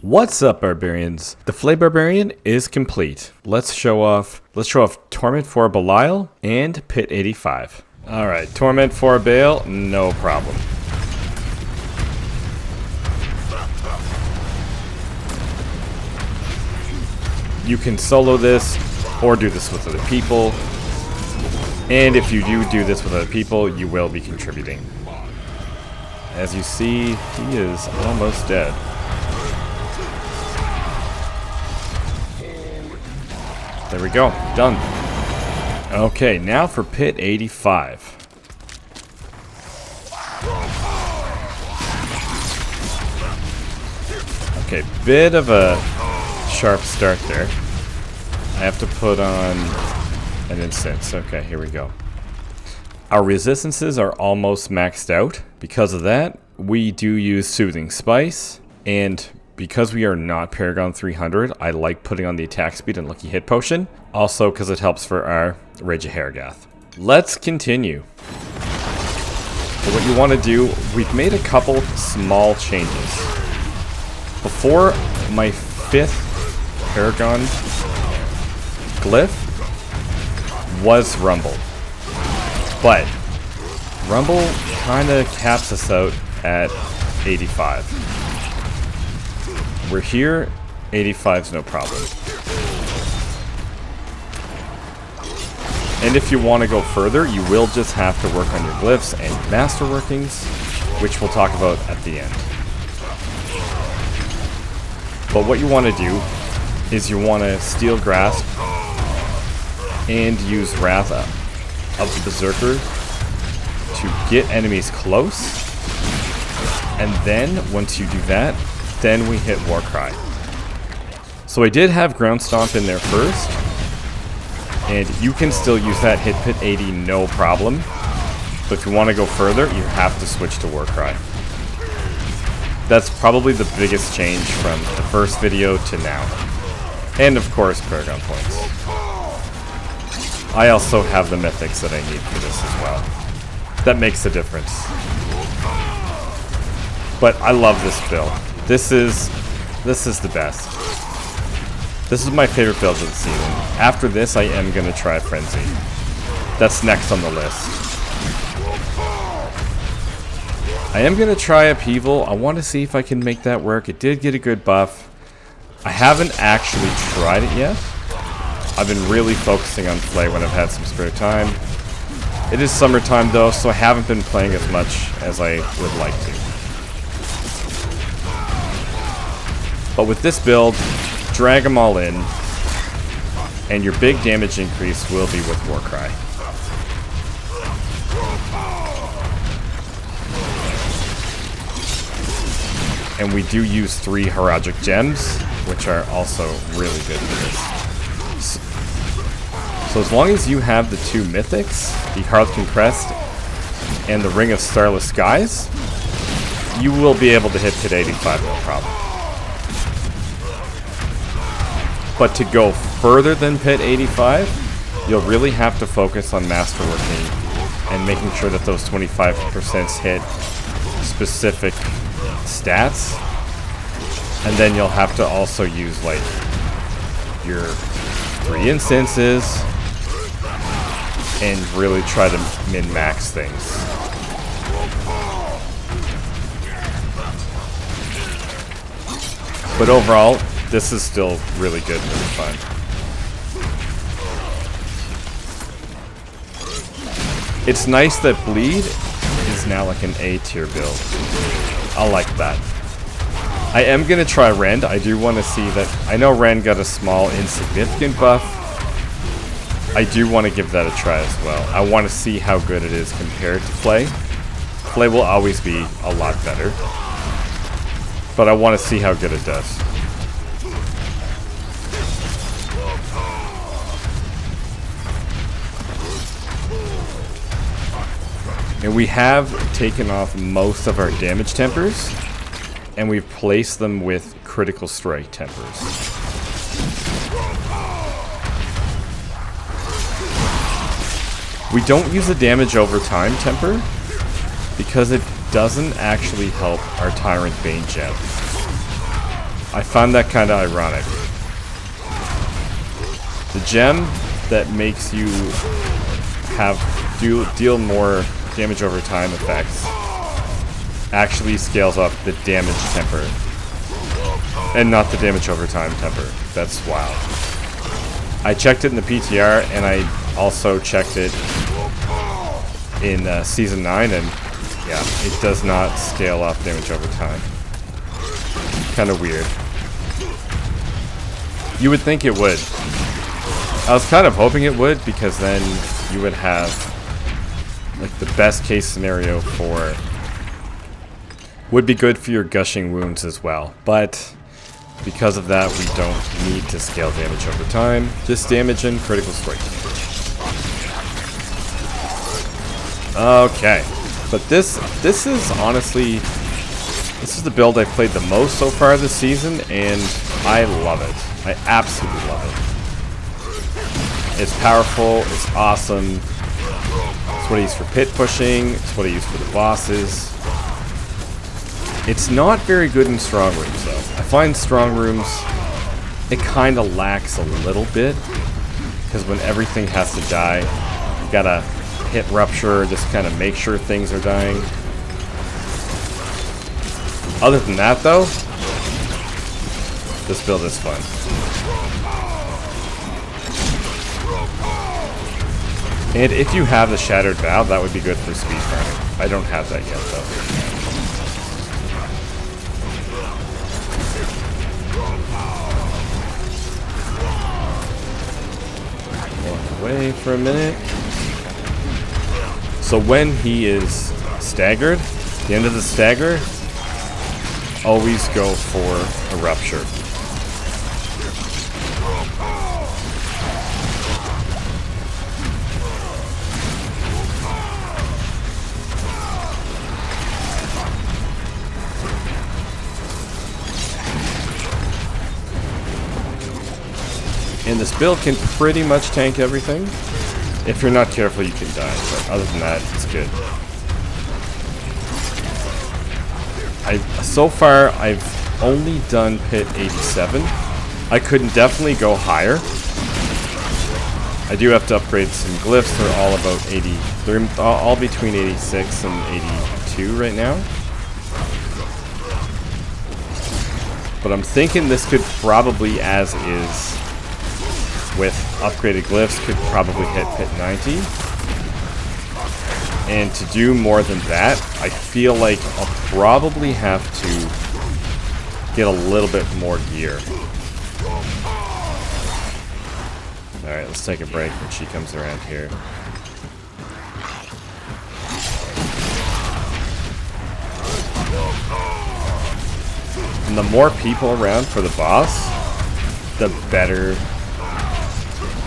What's up, Barbarians? The Flay Barbarian is complete. Let's show off Torment for Belial and Pit 85. Alright, Torment for Belial, no problem. You can solo this or do this with other people. And if you do this with other people, you will be contributing. As you see, he is almost dead. There we go, done. Okay, now for Pit 85. Okay, bit of a sharp start there. I have to put on an incense. Okay, here we go. Our resistances are almost maxed out. Because of that, we do use Soothing Spice, and because we are not Paragon 300, I like putting on the attack speed and lucky hit potion. Also because it helps for our Rage of Harrogath. Let's continue. So what you want to do, we've made a couple small changes. Before, my 5th Paragon glyph was Rumble. But Rumble kind of caps us out at 85. We're here, 85's no problem. And if you want to go further, you will just have to work on your glyphs and masterworkings, which we'll talk about at the end. But what you want to do is you want to Steel Grasp and use Wrath of the Berserker to get enemies close. And then, once you do that, then we hit Warcry. So I did have Ground Stomp in there first, and you can still use that, hit Pit 80 no problem. But if you want to go further, you have to switch to Warcry. That's probably the biggest change from the first video to now. And of course, Paragon points. I also have the mythics that I need for this as well. That makes a difference. But I love this build. This is the best. This is my favorite build of the season. After this, I am going to try Frenzy. That's next on the list. I am going to try Upheaval. I want to see if I can make that work. It did get a good buff. I haven't actually tried it yet. I've been really focusing on Flay when I've had some spare time. It is summertime though, so I haven't been playing as much as I would like to. But with this build, drag them all in, and your big damage increase will be with Warcry. And we do use 3 Haragic Gems, which are also really good for this. So as long as you have the 2 Mythics, the Harlequin Crest and the Ring of Starless Skies, you will be able to hit Pit 85 no problem. But to go further than Pit 85, you'll really have to focus on masterworking and making sure that those 25% hit specific stats. And then you'll have to also use like your 3 instances and really try to min-max things. But overall, this is still really good and really fun. It's nice that Bleed is now like an A tier build. I like that. I am going to try Rend. I do want to see that. I know Rend got a small insignificant buff. I do want to give that a try as well. I want to see how good it is compared to Flay. Flay will always be a lot better. But I want to see how good it does. And we have taken off most of our damage tempers, and we've placed them with critical strike tempers. We don't use a damage over time temper because it doesn't actually help our Tyrant Bane gem. I find that kind of ironic. The gem that makes you deal more damage over time effects actually scales up the damage temper and not the damage over time temper. That's wild. I checked it in the PTR and I also checked it in Season 9, and yeah, it does not scale up damage over time. Kind of weird. You would think it would. I was kind of hoping it would, because then you would have like the best case scenario for would be good for your gushing wounds as well. But because of that, we don't need to scale damage over time. Just damage and critical strike damage. Okay. But this is honestly, this is the build I've played the most so far this season, and I love it. I absolutely love it. It's powerful, it's awesome. It's what I use for pit pushing, it's what I use for the bosses. It's not very good in strong rooms though. I find strong rooms, it kind of lacks a little bit, because when everything has to die, you gotta hit rupture, just kind of make sure things are dying. Other than that though, this build is fun. And if you have the Shattered Valve, that would be good for speed farming. I don't have that yet though. Walk away for a minute. So when he is staggered, the end of the stagger, always go for a rupture. And this build can pretty much tank everything. If you're not careful, you can die, but other than that, it's good. So far, I've only done pit 87. I could definitely go higher. I do have to upgrade some glyphs. They're all about 80. They're all between 86 and 82 right now. But I'm thinking this could probably, as is, with upgraded glyphs, could probably hit pit 90. And to do more than that, I feel like I'll probably have to get a little bit more gear. Alright, let's take a break when she comes around here. And the more people around for the boss, the better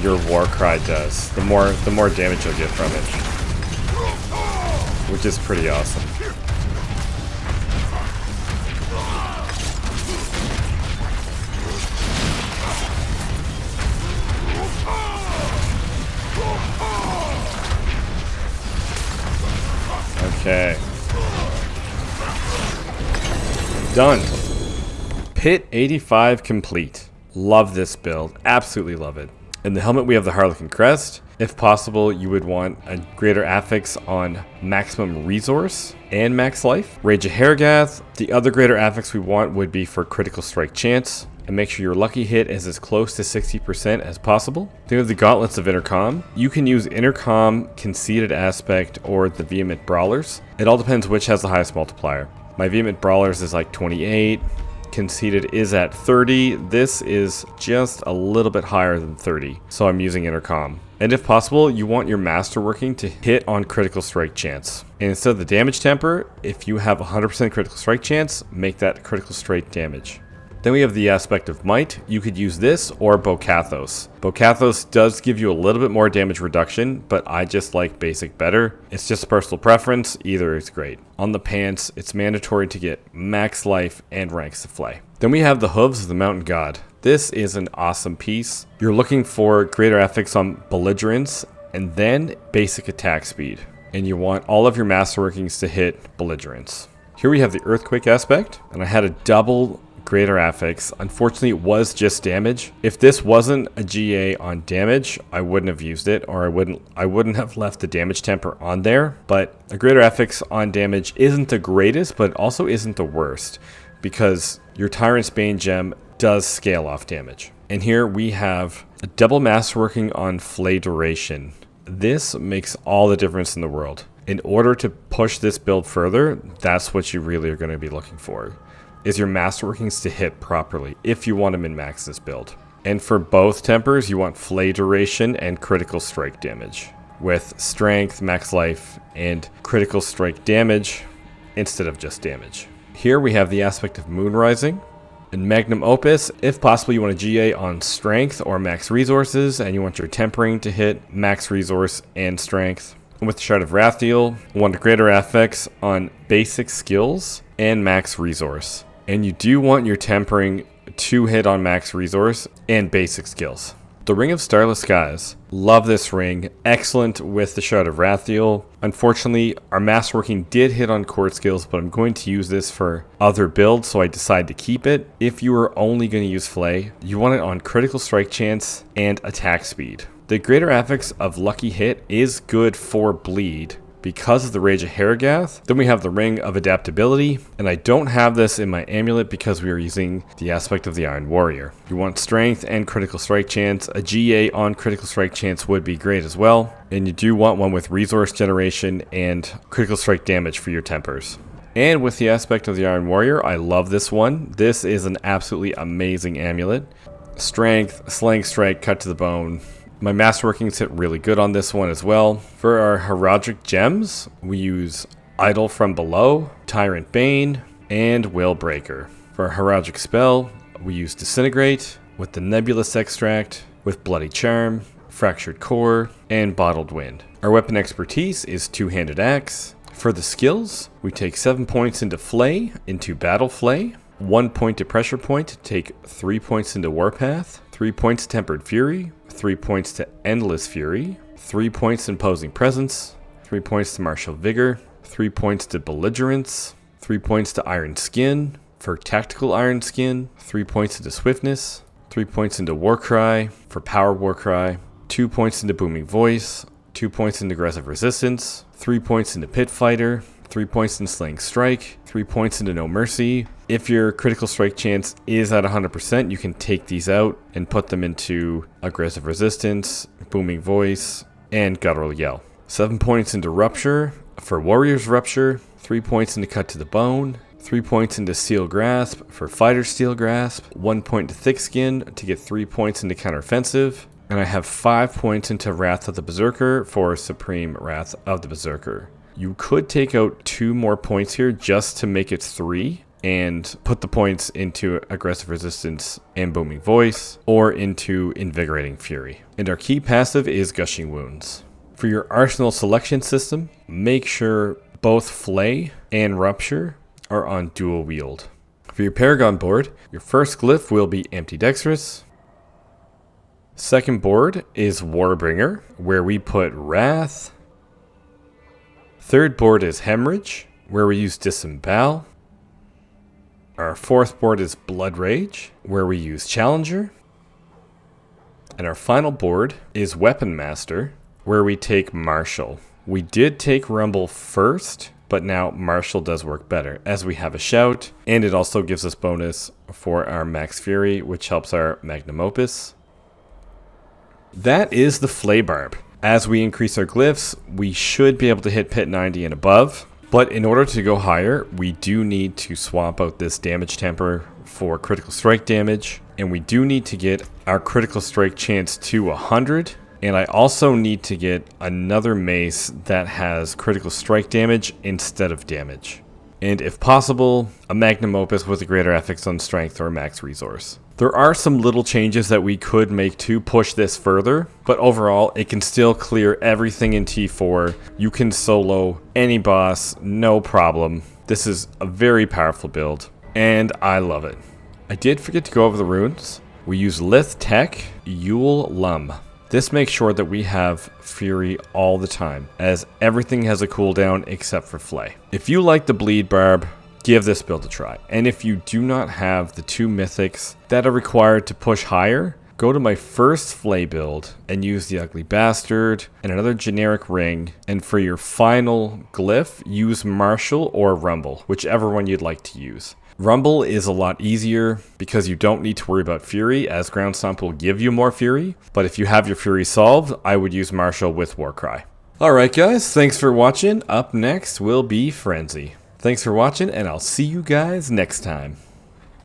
your war cry does. The more damage you'll get from it, which is pretty awesome. Okay. Done. Pit 85 complete. Love this build. Absolutely love it. In the helmet, we have the Harlequin Crest. If possible, you would want a greater affix on maximum resource and max life. Rage of Hergath. The other greater affix we want would be for critical strike chance. And make sure your lucky hit is as close to 60% as possible. Then we have the Gauntlets of Intercom. You can use Intercom, Conceited Aspect, or the Vehement Brawlers. It all depends which has the highest multiplier. My Vehement Brawlers is like 28. Conceited is at 30. This is just a little bit higher than 30, so I'm using Intercom. And if possible, you want your Masterworking to hit on critical strike chance. And instead of the damage temper, if you have 100% critical strike chance, make that critical strike damage. Then we have the aspect of Might. You could use this or Bocathos. Bocathos does give you a little bit more damage reduction, but I just like basic better. It's just a personal preference. Either is great. On the pants, it's mandatory to get max life and ranks to Flay. Then we have the Hooves of the Mountain God. This is an awesome piece. You're looking for greater affix on Belligerence and then basic attack speed. And you want all of your Masterworkings to hit Belligerence. Here we have the Earthquake aspect, and I had a double Greater Affix. Unfortunately, it was just damage. If this wasn't a GA on damage, I wouldn't have used it, or I wouldn't have left the damage temper on there. But a Greater Affix on damage isn't the greatest, but also isn't the worst, because your Tyrant's Bane gem does scale off damage. And here we have a double masterworking on Flay duration. This makes all the difference in the world. In order to push this build further, that's what you really are going to be looking for, is your masterworkings to hit properly if you want to min-max this build. And for both tempers, you want Flay duration and critical strike damage, with strength, max life, and critical strike damage instead of just damage. Here we have the aspect of Moon Rising. In Magnum Opus, if possible, you want a GA on strength or max resources, and you want your tempering to hit max resource and strength. And with the Shard of Rathiel, you want a Greater Affix on basic skills and max resource. And you do want your tempering to hit on max resource and basic skills. The Ring of Starless Skies. Love this ring. Excellent with the Shard of Rathiel. Unfortunately, our masterworking did hit on core skills, but I'm going to use this for other builds, so I decided to keep it. If you are only going to use Flay, you want it on critical strike chance and attack speed. The Greater Affix of Lucky Hit is good for bleed because of the Rage of Haragath. Then we have the Ring of Adaptability, and I don't have this in my amulet because we are using the aspect of the Iron Warrior. You want strength and critical strike chance. A GA on critical strike chance would be great as well. And you do want one with resource generation and critical strike damage for your tempers. And with the aspect of the Iron Warrior, I love this one. This is an absolutely amazing amulet. Strength, Slaying Strike, Cut to the Bone. My masterworkings hit really good on this one as well. For our Heraldic gems, we use Idol from Below, Tyrant Bane, and Will Breaker. For our Heraldic spell, we use Disintegrate with the Nebulous Extract, with Bloody Charm, Fractured Core, and Bottled Wind. Our weapon expertise is Two-Handed Axe. For the skills, we take 7 points into Flay, into Battle Flay, 1 point to Pressure Point, take 3 points into Warpath, 3 points to Tempered Fury, 3 points to Endless Fury, 3 points to Imposing Presence, 3 points to Martial Vigor, 3 points to Belligerence, 3 points to Iron Skin. For Tactical Iron Skin, 3 points into Swiftness, 3 points into Warcry. For Power Warcry, 2 points into Booming Voice, 2 points into Aggressive Resistance, 3 points into Pit Fighter, 3 points into Slaying Strike, 3 points into No Mercy. If your critical strike chance is at 100%, you can take these out and put them into Aggressive Resistance, Booming Voice, and Guttural Yell. 7 points into Rupture. For Warrior's Rupture, 3 points into Cut to the Bone, 3 points into Steel Grasp. For Fighter's Steel Grasp, 1 point to Thick Skin to get 3 points into Counteroffensive. And I have 5 points into Wrath of the Berserker for Supreme Wrath of the Berserker. You could take out 2 more points here just to make it 3 and put the points into Aggressive Resistance and Booming Voice, or into Invigorating Fury. And our key passive is Gushing Wounds. For your arsenal selection system, make sure both Flay and Rupture are on dual wield. For your Paragon board, your first glyph will be Ambidextrous. Second board is Warbringer, where we put Wrath. Third board is Hemorrhage, where we use Disembowel. Our fourth board is Blood Rage, where we use Challenger. And our final board is Weapon Master, where we take Martial. We did take Rumble first, but now Martial does work better, as we have a Shout, and it also gives us bonus for our Max Fury, which helps our Magnum Opus. That is the Flay Barb. As we increase our glyphs, we should be able to hit Pit 90 and above. But in order to go higher, we do need to swap out this damage temper for critical strike damage. And we do need to get our critical strike chance to 100. And I also need to get another mace that has critical strike damage instead of damage. And if possible, a Magnum Opus with a greater affix on strength or max resource. There are some little changes that we could make to push this further, but overall it can still clear everything in T4. You can solo any boss, no problem. This is a very powerful build, and I love it. I did forget to go over the runes. We use Lith Tech, Yule Lum. This makes sure that we have Fury all the time, as everything has a cooldown except for Flay. If you like the Bleed Barb, give this build a try. And if you do not have the 2 mythics that are required to push higher, go to my first Flay build and use the Ugly Bastard and another generic ring. And for your final glyph, use Martial or Rumble, whichever one you'd like to use. Rumble is a lot easier because you don't need to worry about Fury, as Ground Stomp will give you more Fury. But if you have your Fury solved, I would use Martial with Warcry. Alright guys, thanks for watching. Up next will be Frenzy. Thanks for watching, and I'll see you guys next time.